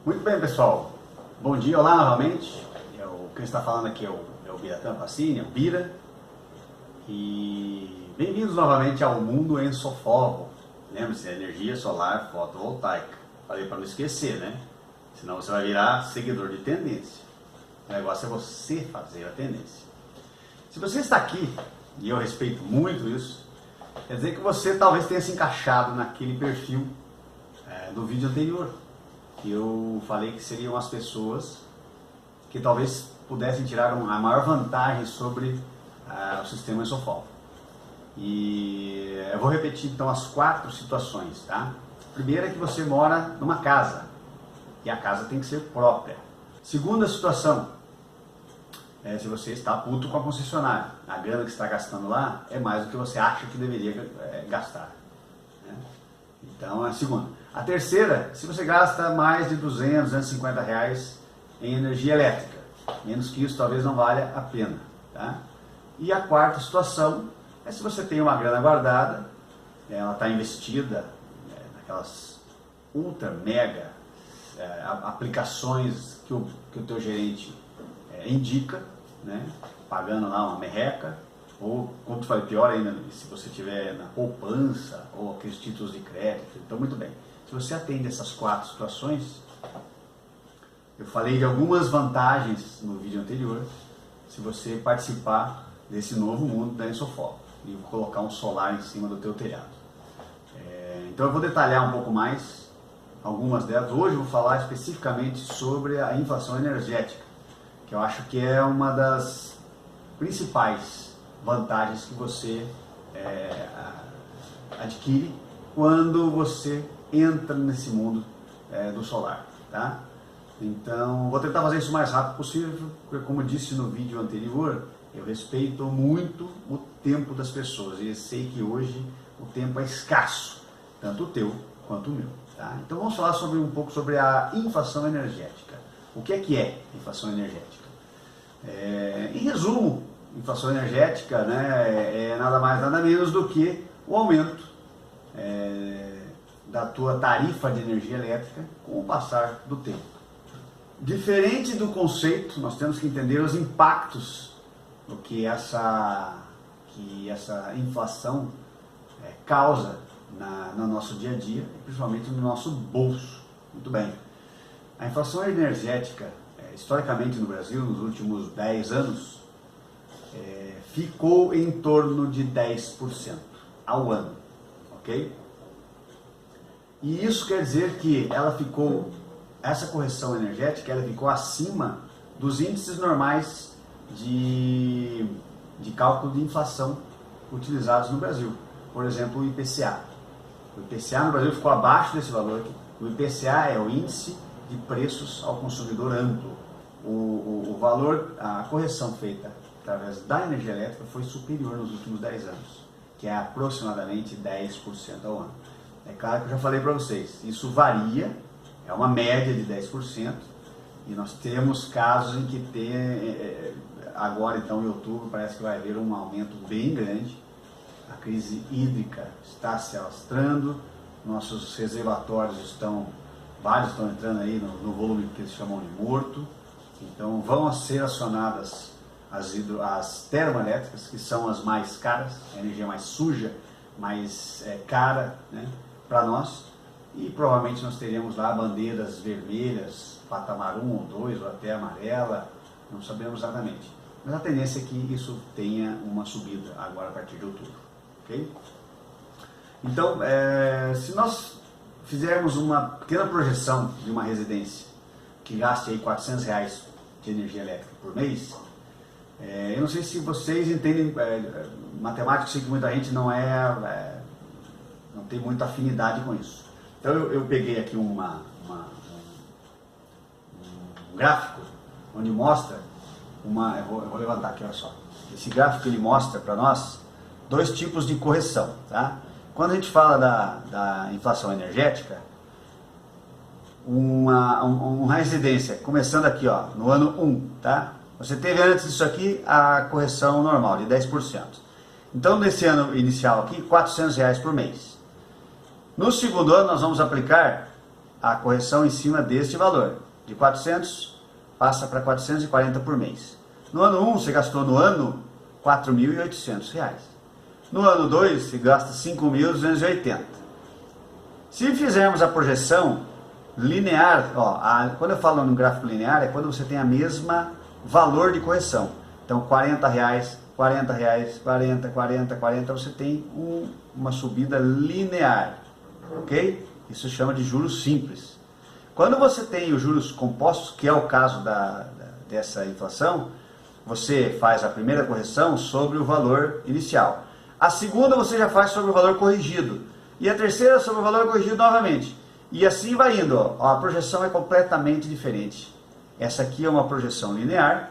Muito bem, pessoal. Bom dia, olá novamente. Quem está falando aqui é o Biratã Pacini, é o Bira. E bem-vindos novamente ao Mundo Ensofovo. Lembre-se, energia solar fotovoltaica. Falei para não esquecer, né? Senão você vai virar seguidor de tendência. O negócio é você fazer a tendência. Se você está aqui, e eu respeito muito isso, quer dizer que você talvez tenha se encaixado naquele perfil do vídeo anterior, que eu falei que seriam as pessoas que talvez pudessem tirar a maior vantagem sobre o sistema Ensofovo. E eu vou repetir então as 4 situações, tá? Primeira é que você mora numa casa, e a casa tem que ser própria. Segunda situação, se você está puto com a concessionária, a grana que você está gastando lá é mais do que você acha que deveria gastar, né? Então é a segunda. A terceira, se você gasta mais de 200, 250 reais em energia elétrica, menos que isso talvez não valha a pena, tá? E a quarta situação é se você tem uma grana guardada, ela está investida naquelas ultra mega aplicações que o teu gerente indica, né? Pagando lá uma merreca, ou, como tu falei, pior ainda, se você tiver na poupança ou aqueles títulos de crédito. Então, muito bem. Se você atende essas 4 situações, eu falei de algumas vantagens no vídeo anterior, se você participar desse novo mundo da Ensofovo e colocar um solar em cima do teu telhado. Então eu vou detalhar um pouco mais algumas delas. Hoje eu vou falar especificamente sobre a inflação energética, que eu acho que é uma das principais vantagens que você adquire quando você entra nesse mundo do solar, tá? Então, vou tentar fazer isso o mais rápido possível, porque, como eu disse no vídeo anterior, eu respeito muito o tempo das pessoas e sei que hoje o tempo é escasso, tanto o teu quanto o meu, tá? Então, vamos falar um pouco sobre a inflação energética. O que é inflação energética? Em resumo, inflação energética, né, é nada mais nada menos do que o aumento da tua tarifa de energia elétrica com o passar do tempo. Diferente do conceito, nós temos que entender os impactos do que essa inflação causa no nosso dia a dia, principalmente no nosso bolso. Muito bem. A inflação energética, historicamente no Brasil, nos últimos 10 anos, ficou em torno de 10% ao ano, ok? E isso quer dizer que essa correção energética, ela ficou acima dos índices normais de cálculo de inflação utilizados no Brasil. Por exemplo, o IPCA. O IPCA no Brasil ficou abaixo desse valor aqui. O IPCA é o índice de preços ao consumidor amplo. O valor, a correção feita através da energia elétrica foi superior nos últimos 10 anos, que é aproximadamente 10% ao ano. É claro que eu já falei para vocês, isso varia, é uma média de 10%, e nós temos casos em que agora então em outubro parece que vai haver um aumento bem grande. A crise hídrica está se alastrando, nossos reservatórios vários estão entrando aí no volume que eles chamam de morto. Então vão ser acionadas as termoelétricas, que são as mais caras, a energia mais suja, mais cara, né, para nós. E provavelmente nós teremos lá bandeiras vermelhas, patamar 1 ou 2, ou até amarela, não sabemos exatamente. Mas a tendência é que isso tenha uma subida agora a partir de outubro, ok? Então, se nós fizermos uma pequena projeção de uma residência que gaste aí R$400 de energia elétrica por mês, eu não sei se vocês entendem matemática, sei que muita gente não tem muita afinidade com isso. Então eu peguei aqui um gráfico onde mostra eu vou levantar aqui, olha só. Esse gráfico ele mostra para nós 2 tipos de correção, tá? Quando a gente fala da inflação energética, uma residência, começando aqui, ó, no ano 1, tá? Você teve antes disso aqui a correção normal de 10%. Então, nesse ano inicial aqui, R$400 por mês. No segundo ano, nós vamos aplicar a correção em cima deste valor. De 400 passa para 440 por mês. No ano 1 você gastou no ano R$ 4.800. No ano 2 você gasta R$ 5.280. Se fizermos a projeção linear, ó, quando eu falo no gráfico linear é quando você tem a mesma valor de correção. Então R$ 40, R$ 40, 40, 40, 40, você tem uma subida linear, ok? Isso se chama de juros simples. Quando você tem os juros compostos, que é o caso dessa inflação, você faz a primeira correção sobre o valor inicial. A segunda você já faz sobre o valor corrigido. E a terceira sobre o valor corrigido novamente. E assim vai indo. Ó. A projeção é completamente diferente. Essa aqui é uma projeção linear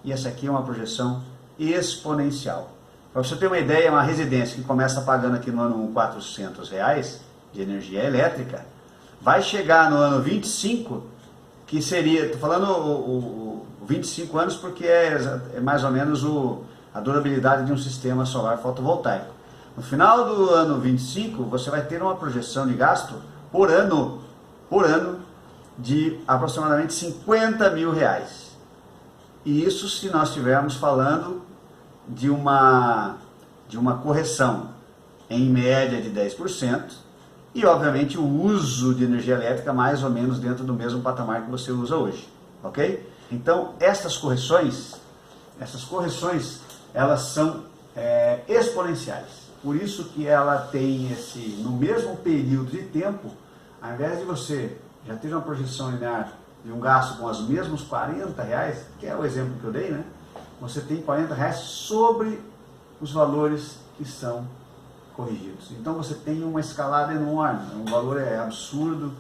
e essa aqui é uma projeção exponencial. Para você ter uma ideia, uma residência que começa pagando aqui no ano R$ 400 de energia elétrica, vai chegar no ano 25, que seria, estou falando o 25 anos porque é mais ou menos a durabilidade de um sistema solar fotovoltaico. No final do ano 25, você vai ter uma projeção de gasto por ano de aproximadamente R$ 50 mil. E isso se nós estivermos falando de uma correção em média de 10% e obviamente o uso de energia elétrica mais ou menos dentro do mesmo patamar que você usa hoje, ok? Então essas correções elas são exponenciais, por isso que ela tem no mesmo período de tempo, ao invés de você já ter uma projeção linear de um gasto com os mesmos R$ 40, que é o exemplo que eu dei, né? Você tem R$ 40 sobre os valores que são corrigidos. Então você tem uma escalada enorme, um valor absurdo,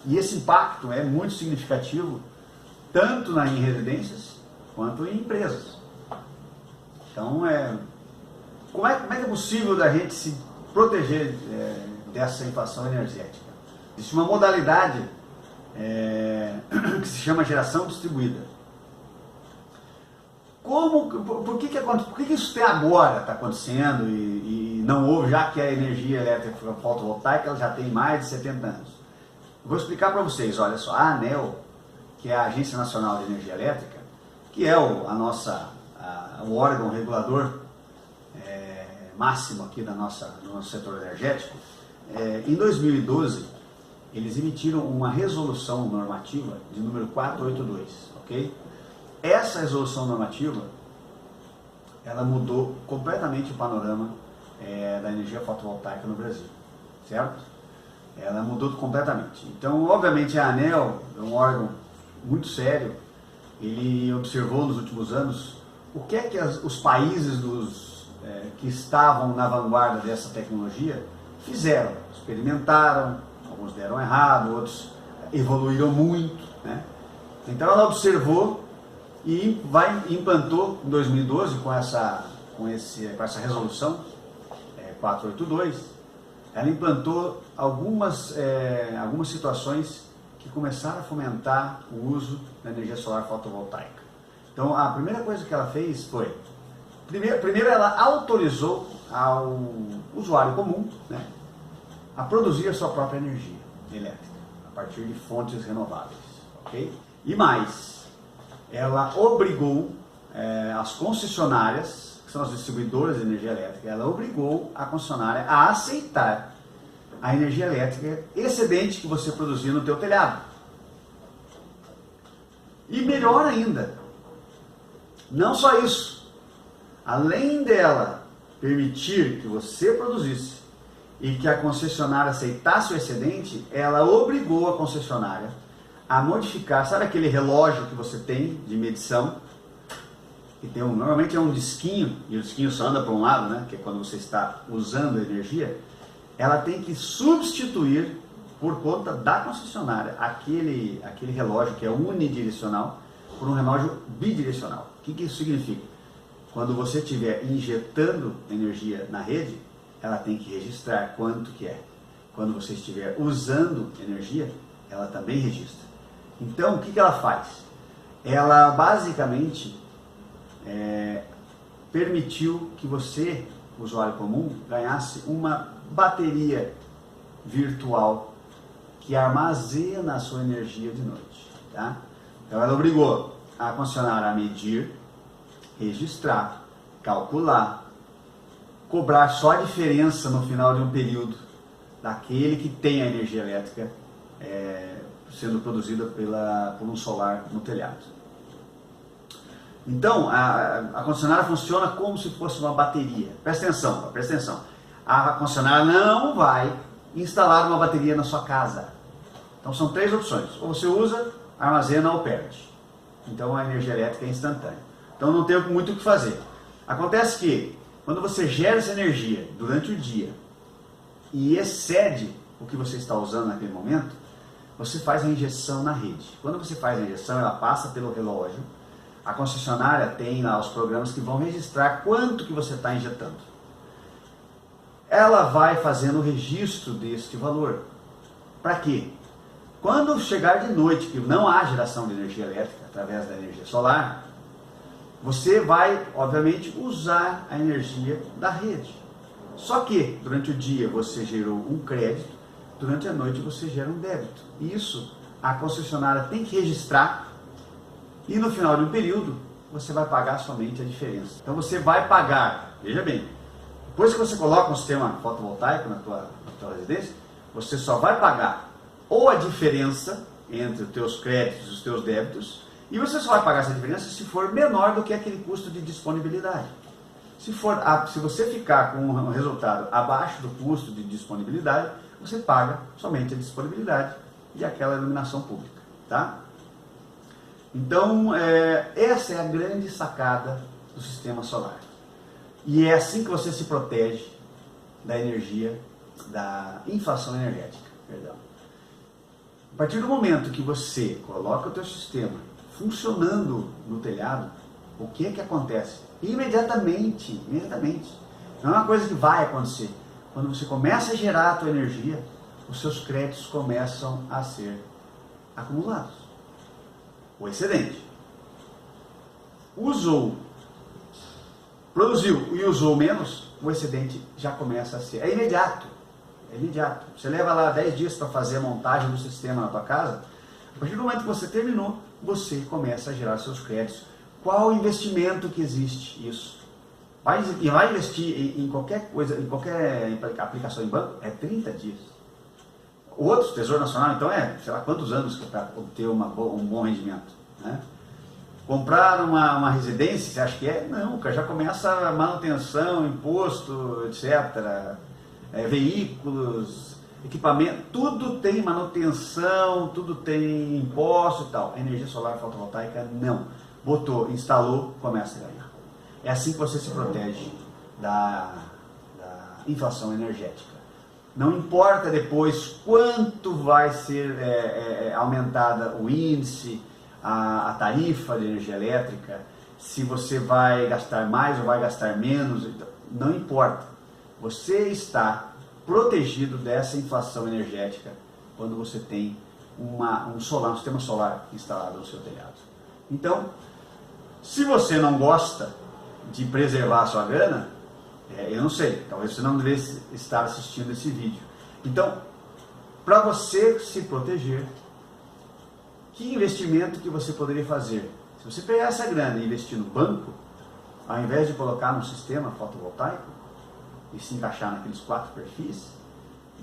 e esse impacto é muito significativo, tanto em residências quanto em empresas. Então, como é que é possível da gente se proteger dessa inflação energética? Existe uma modalidade que se chama geração distribuída. Por que isso até agora está acontecendo e não houve, já que a energia elétrica fotovoltaica ela já tem mais de 70 anos? Vou explicar para vocês, olha só, a ANEEL, que é a Agência Nacional de Energia Elétrica, que é o órgão regulador máximo aqui do nosso setor energético, em 2012, eles emitiram uma resolução normativa de número 482, ok? Essa resolução normativa, ela mudou completamente o panorama da energia fotovoltaica no Brasil, certo? Ela mudou completamente. Então, obviamente, a ANEEL é um órgão muito sério, ele observou nos últimos anos o que é que os países que estavam na vanguarda dessa tecnologia fizeram, experimentaram, alguns deram errado, outros evoluíram muito, né? Então ela observou e implantou em 2012 com essa resolução 482, ela implantou algumas situações que começaram a fomentar o uso da energia solar fotovoltaica. Então a primeira coisa que ela fez foi, primeiro ela autorizou ao usuário comum, né, a produzir a sua própria energia elétrica a partir de fontes renováveis, ok? E mais, ela obrigou as concessionárias, que são as distribuidoras de energia elétrica, ela obrigou a concessionária a aceitar a energia elétrica excedente que você produzia no teu telhado. E melhor ainda, não só isso, além dela permitir que você produzisse e que a concessionária aceitasse o excedente, ela obrigou a concessionária a modificar, sabe aquele relógio que você tem de medição, que tem normalmente é um disquinho, e o disquinho só anda para um lado, né, que é quando você está usando a energia, ela tem que substituir, por conta da concessionária, aquele relógio que é unidirecional, por um relógio bidirecional. O que isso significa? Quando você estiver injetando energia na rede, ela tem que registrar quanto que é. Quando você estiver usando energia, ela também registra. Então, o que ela faz? Ela basicamente permitiu que você, usuário comum, ganhasse uma bateria virtual que armazena a sua energia de noite. Tá? Então ela obrigou a concessionária a medir, registrar, calcular, cobrar só a diferença no final de um período daquele que tem a energia elétrica sendo produzida por um solar no telhado. Então, a concessionária funciona como se fosse uma bateria. Presta atenção. A concessionária não vai instalar uma bateria na sua casa. Então, são 3 opções. Ou você usa, armazena ou perde. Então, a energia elétrica é instantânea. Então, não tem muito o que fazer. Acontece que, quando você gera essa energia durante o dia e excede o que você está usando naquele momento, você faz a injeção na rede. Quando você faz a injeção, ela passa pelo relógio. A concessionária tem lá os programas que vão registrar quanto que você está injetando. Ela vai fazendo o registro deste valor. Para quê? Quando chegar de noite, que não há geração de energia elétrica através da energia solar, você vai, obviamente, usar a energia da rede. Só que, durante o dia, você gerou um crédito, durante a noite você gera um débito. Isso a concessionária tem que registrar. E no final de um período, você vai pagar somente a diferença. Então você vai pagar, veja bem, depois que você coloca um sistema fotovoltaico na tua residência, você só vai pagar ou a diferença entre os teus créditos e os teus débitos, e você só vai pagar essa diferença se for menor do que aquele custo de disponibilidade. Se você ficar com um resultado abaixo do custo de disponibilidade, você paga somente a disponibilidade e aquela iluminação pública. Tá? Então, essa é a grande sacada do sistema solar. E é assim que você se protege da energia, da inflação energética. Perdão. A partir do momento que você coloca o teu sistema funcionando no telhado, o que é que acontece? Imediatamente. Não é uma coisa que vai acontecer. Quando você começa a gerar a tua energia, os seus créditos começam a ser acumulados. O excedente. Produziu e usou menos, o excedente já começa a ser. É imediato. Você leva lá 10 dias para fazer a montagem do sistema na tua casa. A partir do momento que você terminou, você começa a gerar seus créditos. Qual o investimento que existe isso? Vai investir em qualquer coisa, em qualquer aplicação em banco, é 30 dias. Outros, Tesouro Nacional, então sei lá quantos anos para obter um bom rendimento. Né? Comprar uma residência, você acha que é? Não, já começa a manutenção, imposto, etc. Veículos, equipamento, tudo tem manutenção, tudo tem imposto e tal. Energia solar fotovoltaica, não. Botou, instalou, começa a ganhar. É assim que você se protege da inflação energética. Não importa depois quanto vai ser aumentada o índice, a tarifa de energia elétrica, se você vai gastar mais ou vai gastar menos, não importa. Você está protegido dessa inflação energética quando você tem um sistema solar instalado no seu telhado. Então, se você não gosta de preservar a sua grana, eu não sei, talvez você não devesse estar assistindo esse vídeo. Então, para você se proteger, que investimento que você poderia fazer? Se você pegar essa grana e investir no banco, ao invés de colocar no sistema fotovoltaico e se encaixar naqueles 4 perfis,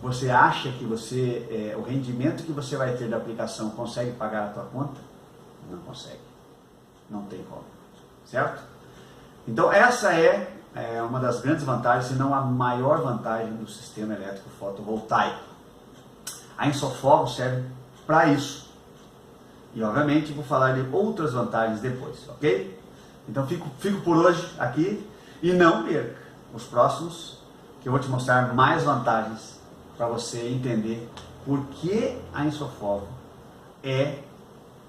você acha que o rendimento que você vai ter da aplicação consegue pagar a tua conta? Não consegue. Não tem como. Certo? Então essa é uma das grandes vantagens, se não a maior vantagem do sistema elétrico fotovoltaico. A Insofogo serve para isso. E obviamente vou falar de outras vantagens depois, ok? Então fico por hoje aqui e não perca os próximos, que eu vou te mostrar mais vantagens para você entender por que a Insofogo é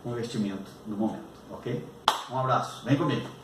um investimento no momento, ok? Um abraço, vem comigo!